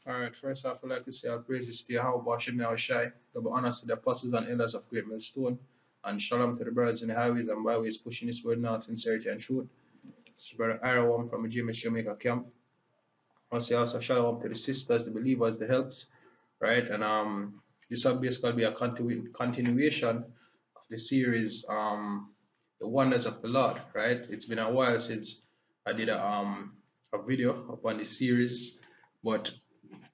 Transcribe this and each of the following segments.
Alright, first off, I'd like to say all praises to Yahweh Shem Shai, double honors to the apostles and elders of Great Millstone, and shalom to the brothers in the highways and byways pushing this word now, sincerity and truth. This is Brother Iron from the GMS Jamaica camp. I'll say also shalom to the sisters, the believers, the helps, right? And this will basically be a continuation of the series, The Wonders of the Lord, right? It's been a while since I did a video upon this series, but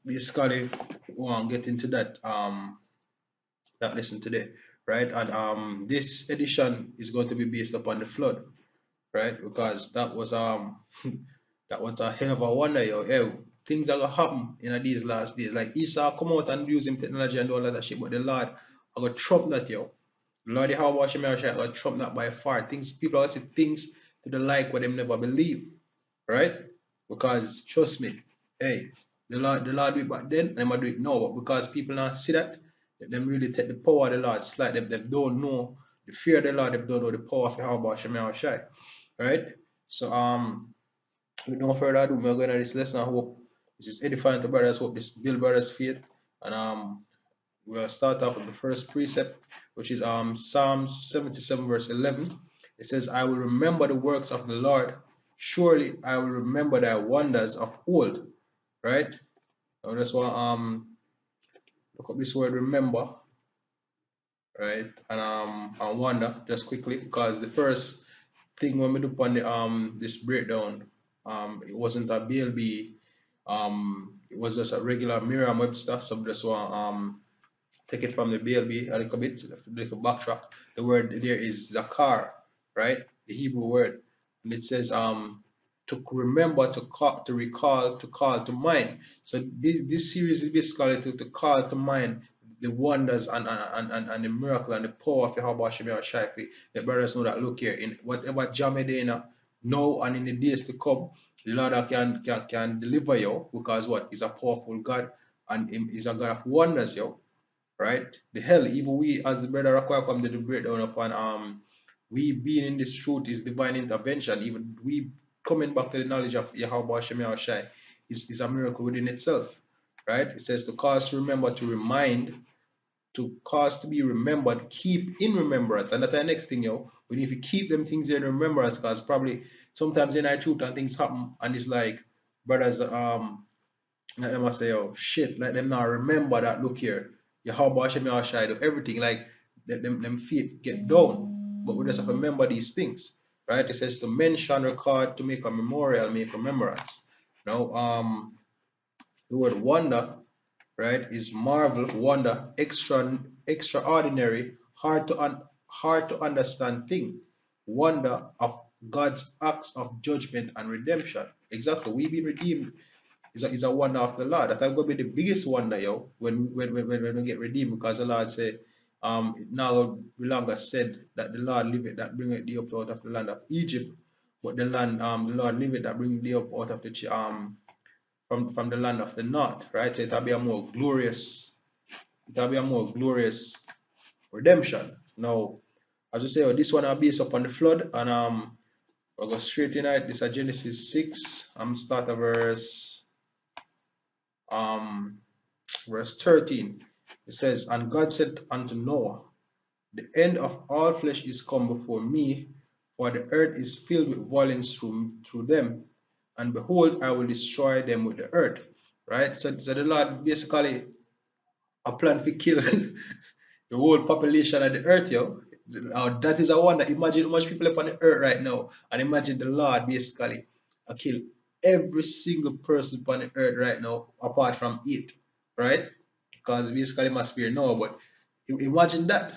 basically want to get into that lesson today, right? And this edition is going to be based upon the flood, right? Because that was that was a hell of a wonder, yo. Yeah, things are gonna happen in these last days. Like Esau come out and use him technology and all that shit, but the Lord I got trump that, yo. The Lord how watch him I got trump that by far. Things people always say things to the like what them never believe, right? Because trust me, hey, the Lord do it back then, and them do it now. But because people now see that, them really take the power of the Lord. It's like them don't know the fear of the Lord, they don't know the power of Yahweh Shemel Shai. Right? So with no further ado, we're going to this lesson. I hope this is edifying to brothers, hope this build brothers' faith. And we'll start off with the first precept, which is Psalms 77 verse 11. It says, I will remember the works of the Lord. Surely I will remember thy wonders of old. Right? I just want look up this word remember, right? And wonder just quickly, because the first thing when we do on the this breakdown, it wasn't a BLB, it was just a regular Merriam-Webster. So just want take it from the BLB a little bit, a little backtrack. The word there is zakar, right? The Hebrew word, and it says to remember, to call, to recall, to call to mind. So this series is basically to call to mind the wonders and the miracle and the power of Yahweh Shemel Shaifi. The brothers know that, look here, in whatever Jamedina now and in the days to come, the Lord can deliver you, because what? He's a powerful God and he's a God of wonders, yo. Right? The hell, even we as the brother Rakwai come to the breakdown upon we being in this truth is divine intervention. Even we coming back to the knowledge of Yahweh Shem Shai is a miracle within itself. Right? It says to cause to remember, to remind, to cause to be remembered, keep in remembrance. And that's the next thing, yo. We need to keep them things in remembrance, because probably sometimes in our truth and things happen and it's like brothers like them say, oh shit, let them now remember that, look here, Yahweh Hashem Yahshai do everything, like them feet get down. But we just have to remember these things. Right? It says to mention, record, to make a memorial, make remembrance. Now the word wonder, right, is marvel, wonder, extraordinary, hard to understand thing. Wonder of God's acts of judgment and redemption. Exactly. We been redeemed is a wonder of the Lord. That will be the biggest wonder, yo, when we get redeemed, because the Lord said, now no longer said that the Lord liveth that bringeth thee up out of the land of Egypt, but the Lord liveth that bringeth thee up out of the from the land of the north, right? So it'll be a more glorious redemption. Now, as we say, oh, this one are based upon the flood, and we'll go straight in it. This is Genesis 6. Start at verse 13. It says, and God said unto Noah, the end of all flesh is come before me, for the earth is filled with violence through them, and behold, I will destroy them with the earth. Right? So the Lord basically a plan to kill the whole population of the earth, yo. That is a wonder. Imagine how much people are on the earth right now, and imagine the Lord basically kill every single person on the earth right now, apart from it, right? Because basically must be now, but imagine that.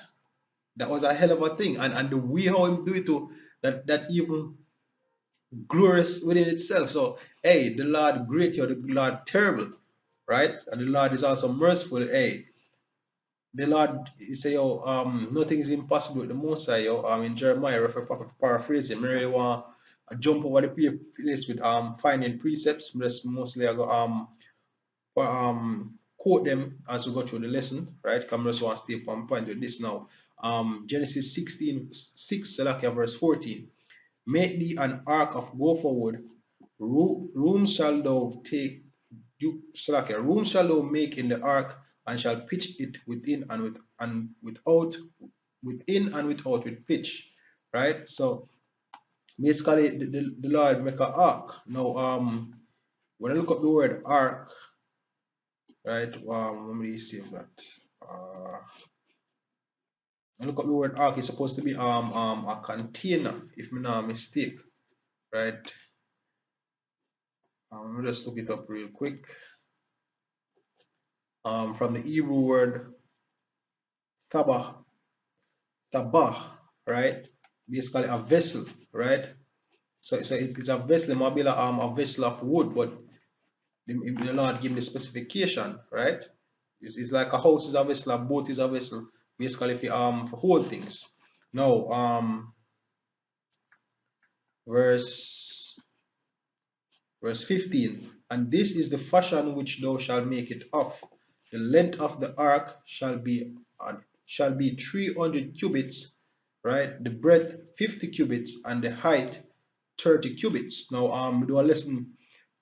That was a hell of a thing, and the way how him do it to that even glorious within itself. So hey, the Lord great, yo, the Lord terrible, right? And the Lord is also merciful. Hey, the Lord he say, yo, nothing is impossible with the Most High, yo. In Jeremiah, if I paraphrasing, I really want to jump over the place with finding precepts. Just mostly I go for, quote them as we go through the lesson, right? Come just want to stay on point with this now. Genesis 16:6, verse 14. Make thee an ark of gopher wood. Room shall thou take room shall thou make in the ark, and shall pitch it within and without, within and without with pitch, right? So basically, the Lord make an ark. Now, when I look up the word ark, right? Let me see that. When I look up the word ark, it's supposed to be a container, if I'm not mistake, right? Let me just look it up real quick. From the Hebrew word tabah, right? Basically a vessel, right? So it's a vessel, maybe a vessel of wood, but the Lord give the specification, right? It's like a house is a vessel, a boat is a vessel, basically for hold things. Now, verse 15, and this is the fashion which thou shalt make it of. The length of the ark shall be 300 cubits, right? The breadth 50 cubits, and the height 30 cubits. Now, we do a lesson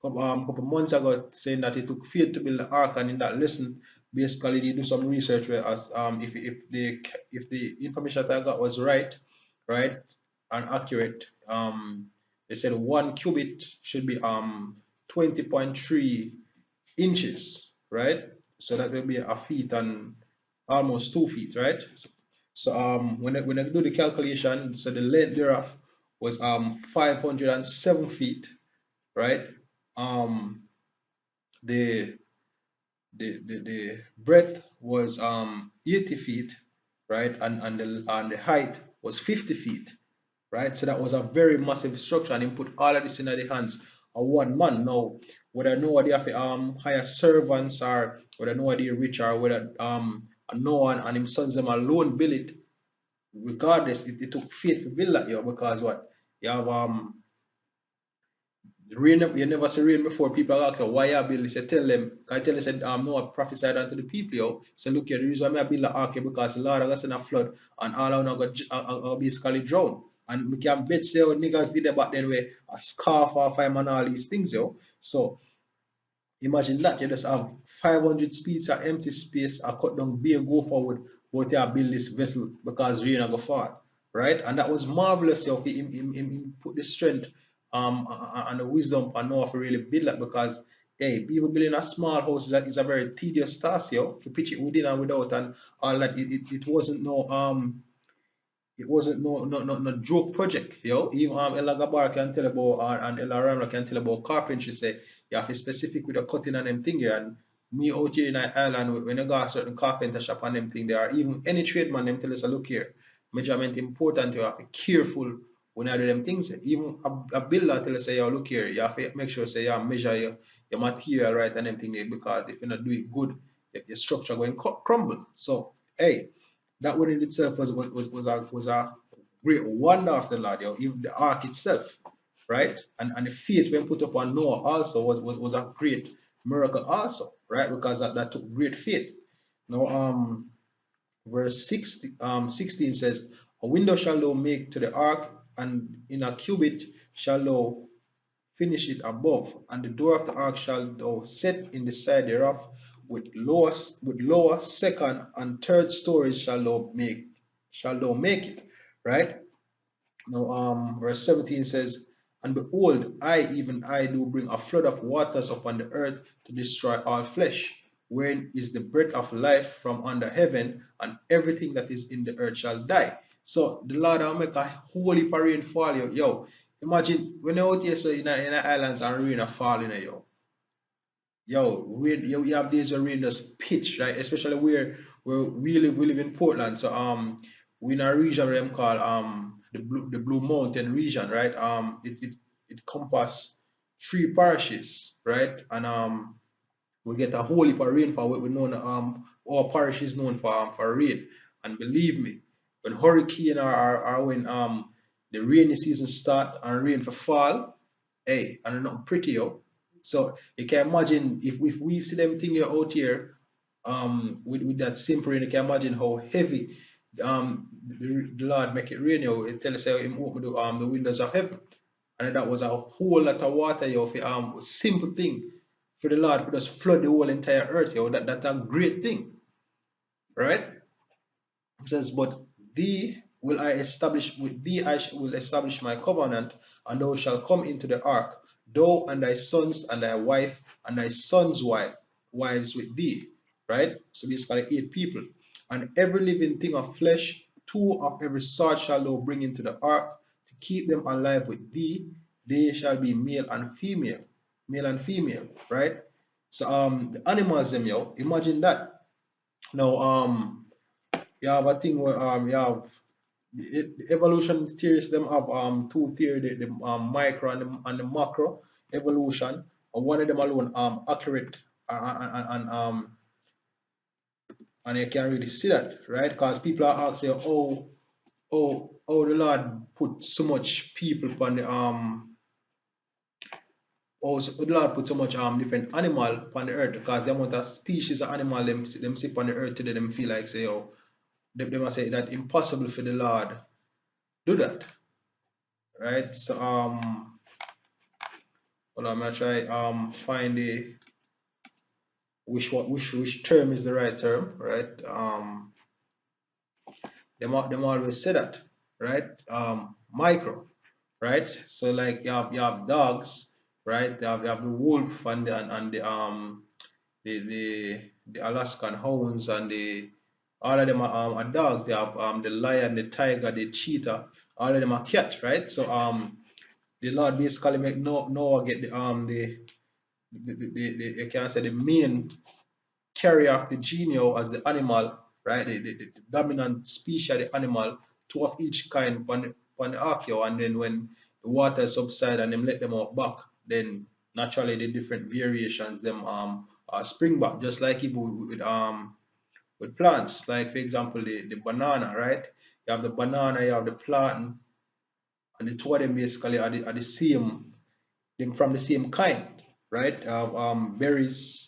couple months ago saying that it took faith to build the ark, and in that lesson, basically they do some research where as if the information that I got was right, and accurate, they said 1 cubit should be 20.3 inches, right? So that will be a feet and almost 2 feet, right? So when I do the calculation, so the length thereof was 507 feet, right? Um, the breadth was 80 feet, right? And the height was 50 feet, right? So that was a very massive structure, and he put all of this in the hands of one man. Now, whether nobody have to hire servants, or whether nobody rich, or whether no one and him sons them alone build it, regardless, it took faith to build that, because what? You have rain, you never see rain before. People ask why you build this. You tell them, I tell you, said, no, I prophesied unto the people, So look here, the reason why I build the ark because the Lord has sent a flood, and all of them are basically drowned. And we can bet say what niggas did back then where a scarf off him and all these things, So imagine that you just have 500 speeds of empty space, a cut down bay go forward, but you build this vessel because rain go fall, right? And that was marvelous, He put the strength and the wisdom and know how to really build that, because hey, people building a small house is a very tedious task, to pitch it within and without and all that. It wasn't no joke project, Even Ella Gabar can tell about, and Ella Ramla can tell about carpentry. Say you have to be specific with the cutting and them thing here. And me out here in Ireland, when you go to a certain carpenter shop and them thing, there are even any tradesman them tell us, look here, measurement important. You have to be careful when you do them things. Even a builder tell us, say, look here, you have to make sure say you measure your material right and them thing there, because if you not do it good, your structure going crumble. So hey, that one in itself was a great wonder of the Lord, even the ark itself, right? And the faith when put up on Noah also was a great miracle also, right? Because that took great faith. Now verse 16 says, a window shall thou make to the ark, and in a cubit shall thou finish it above, and the door of the ark shall thou set in the side thereof, with lower, second, and third stories shall thou make it. Right? Now verse 17 says, and behold, even I do bring a flood of waters upon the earth to destroy all flesh, wherein is the breath of life from under heaven, and everything that is in the earth shall die. So the Lord will make a holy rain fall, Imagine when you're out here, so in the islands and rain are falling, rain, you have days where rain just pitch, right? Especially where we live in Portland. So we in a region where them call the Blue Mountain region, right? It compass 3 parishes, right? And we get a whole heap of rainfall. We know our parish is known for rain. And believe me, when hurricane or when the rainy season start and rain for fall, hey, and not pretty, So you can imagine if we see them thing out here with that simple rain, you can imagine how heavy the Lord make it rain, It tells us him open the windows of heaven. And that was a whole lot of water, for simple thing for the Lord to just flood the whole entire earth, yo. That's a great thing, right? It says, but thee will I establish, with thee will establish my covenant, and thou shalt come into the ark, thou and thy sons and thy wife and thy sons' wives with thee, right? So basically 8 people. And every living thing of flesh, 2 of every sort shall thou bring into the ark to keep them alive with thee. They shall be male and female, right? So the animals them, yo, imagine that. Now you have a thing where you have the evolution theories them have 2 theory, the micro and the macro evolution, and one of them alone accurate, and you can really see that, right? Because people are asking, oh the Lord put so much people on the also the Lord put so much different animal on the earth, because the amount of species of animal them see on the earth today, them feel like say, oh, they must say that impossible for the Lord do that, right? So hold on, I'm gonna try find the which term is the right term, right? Them always say that, right? Micro, right? So like you have dogs, right? You have the wolf and the Alaskan hounds, and the all of them are dogs. They have the lion, the tiger, the cheetah. All of them are cat, right? So the Lord basically make Noah get the you can say the main carrier of the genio as the animal, right? The dominant species of the animal, 2 of each kind on the ark, and then when the water subside and them let them out back, then naturally the different variations them spring back, just like even with plants, like for example the banana, right? You have the banana, you have the plant, and the 2 of them basically are the same, them from the same kind, right? Berries.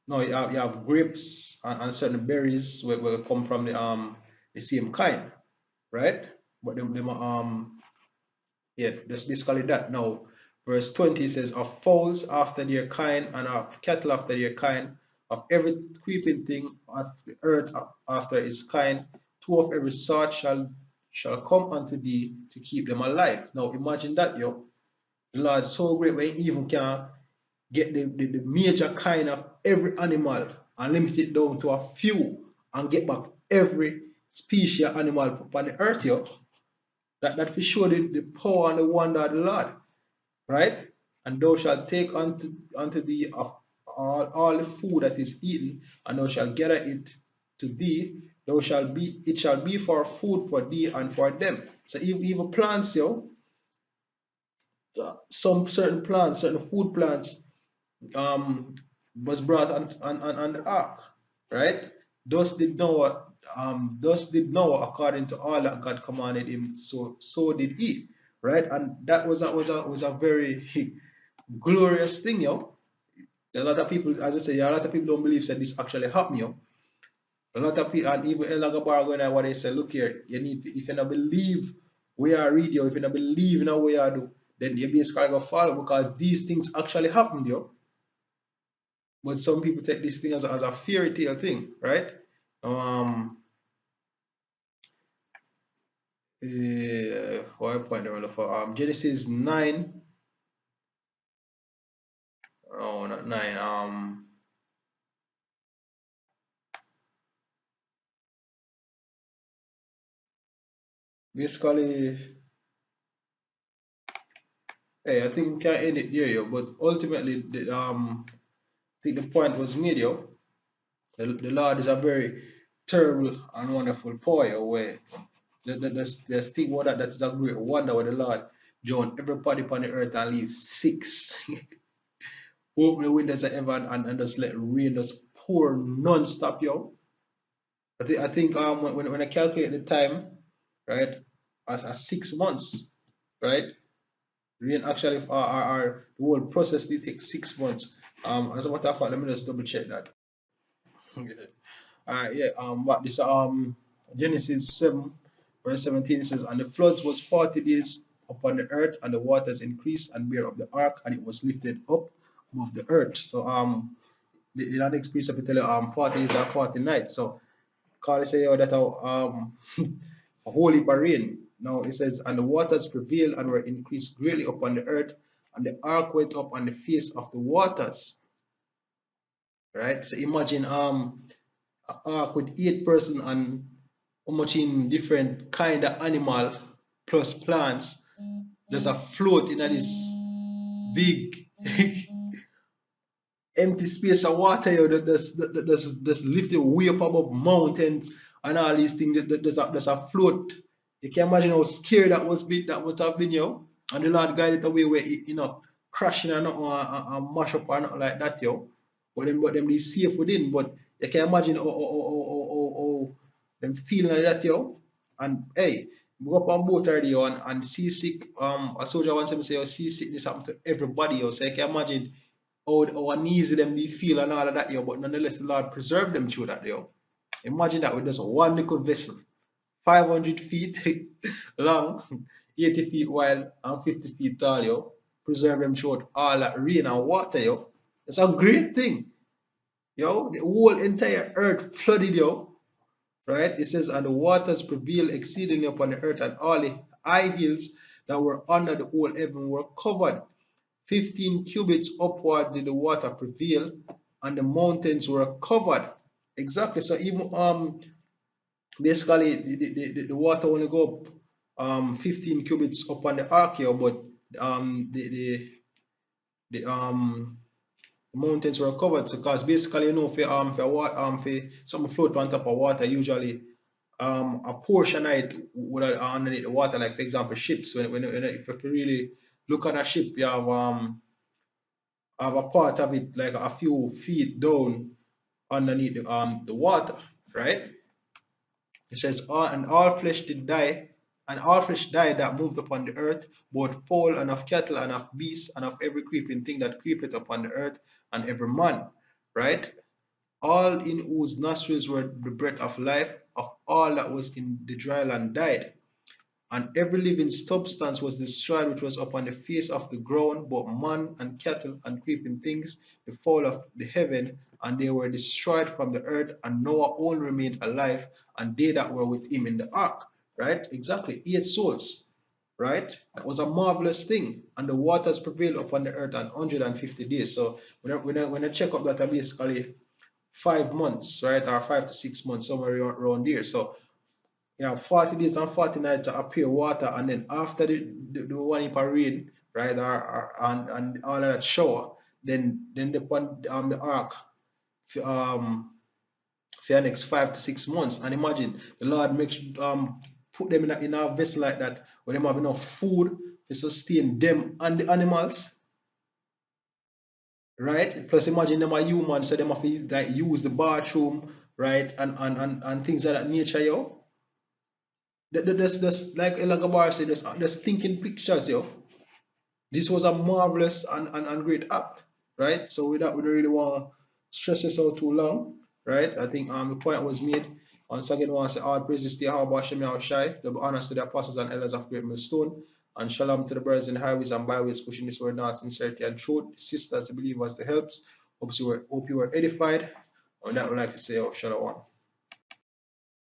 No, you have grapes and certain berries will come from the same kind, right? But them yeah, that's basically that. Now, verse 20 says, of fowls after their kind, and of cattle after their kind, of every creeping thing of the earth after its kind, 2 of every sort shall come unto thee to keep them alive. Now imagine that, yo. The Lord so great when he even can get the major kind of every animal and limit it down to a few and get back every species of animal on the earth, yo. That for sure the power and the wonder of the Lord, right? And thou shalt take unto thee of all the food that is eaten, and thou shalt gather it to thee. It shall be for food for thee and for them. So even plants, yo, some certain plants, certain food plants, um, was brought on the ark, right? Thus did Noah according to all that God commanded him, so did he, right? And that was a very glorious thing, yo. A lot of people, as I say, a lot of people don't believe that this actually happened, yo. A lot of people, and even El Gabar going what they say, look here, you need, if you don't believe we are read, yo, if you don't believe in what we are do, then you basically go follow, because these things actually happened, yo. But some people take this thing as a fairy tale thing, right? Um, what point am I looking for? Genesis 9. Oh, not 9. Basically, hey, I think we can end it there, yo. But ultimately, I think the point was made, yo. The Lord is a very terrible and wonderful power, yo. Where there's thing what that is a great wonder where the Lord joined everybody upon the earth and leave 6. Open the windows of heaven and just let rain just pour non-stop, yo. I think when I calculate the time, right, as 6 months, right? Rain actually the whole process did take 6 months. As a matter of fact, let me just double check that. Yeah. What this Genesis 7 verse 17 says, and the floods was 40 days upon the earth, and the waters increased and bare up the ark, and it was lifted up above the earth. So the next precept will tell you 40 days and 40 nights. So call it say that a holy rain. Now it says, and the waters prevailed and were increased greatly upon the earth, and the ark went up on the face of the waters. Right? So imagine an ark with 8 person and how much in different kind of animal plus plants. There's a float in this big empty space of water here that's lifted way up above mountains and all these things. There's a float. You can imagine how scary that would have been, yo. And the Lord guided it away where it, crashing and not and mash up or nothing like that, yo. But them they safe within. But you can imagine how them feeling like that, yo. And hey, go up on boat already, yo, and seasick. A soldier once say, yo, seasickness happen to everybody, yo. So you can imagine how uneasy them they feel and all of that, yo. But nonetheless, the Lord preserve them through that, yo. Imagine that with just one little vessel, 500 feet long, 80 feet wide, and 50 feet tall, yo. Preserve them through all that rain and water, yo. It's a great thing, yo. The whole entire earth flooded, yo. Right? It says, and the waters prevailed exceedingly upon the earth, and all the high hills that were under the whole heaven were covered. 15 cubits upward did the water prevail, and the mountains were covered. Exactly. So even basically the water only go up 15 cubits up on the ark here, but the mountains were covered. So because basically, for something float on top of water, usually a portion of it would have underneath the water, like for example ships. When if you really look at a ship, you have a part of it like a few feet down underneath the water, right? It says, and all flesh did die, and all flesh died that moved upon the earth, both fowl and of cattle and of beasts and of every creeping thing that creepeth upon the earth, and every man, right? All in whose nostrils were the breath of life, of all that was in the dry land died. And every living substance was destroyed which was upon the face of the ground, both man and cattle and creeping things, the fowl of the heaven, and they were destroyed from the earth, and Noah only remained alive, and they that were with him in the ark. Right? Exactly. 8 souls. Right? That was a marvelous thing. And the waters prevailed upon the earth 150 days. So when I check up that, basically 5 months, right? Or 5 to 6 months, somewhere around there. So 40 days and 40 nights to appear water, and then after the one in rain, right, and all of that shower, then the ark for the next 5 to 6 months. And imagine the Lord makes put them in a vessel like that where they have enough food to sustain them and the animals. Right? Plus imagine them are humans, so they have to like use the bathroom, right? And things of that nature, yo. That's like Elagabar said, just thinking pictures, yo. This was a marvelous and great act, right? So with that, we don't really want to stress this out too long, right? I think the point was made. Once again, I want to say all praises to Yahweh Hashem Yahushai, the honors to the apostles and elders of Great Millstone, and shalom to the brothers in the highways and byways pushing this word now, sincerity and truth, sisters, the believers, the helps. Hope you were edified. On that, I would like to say, shalom.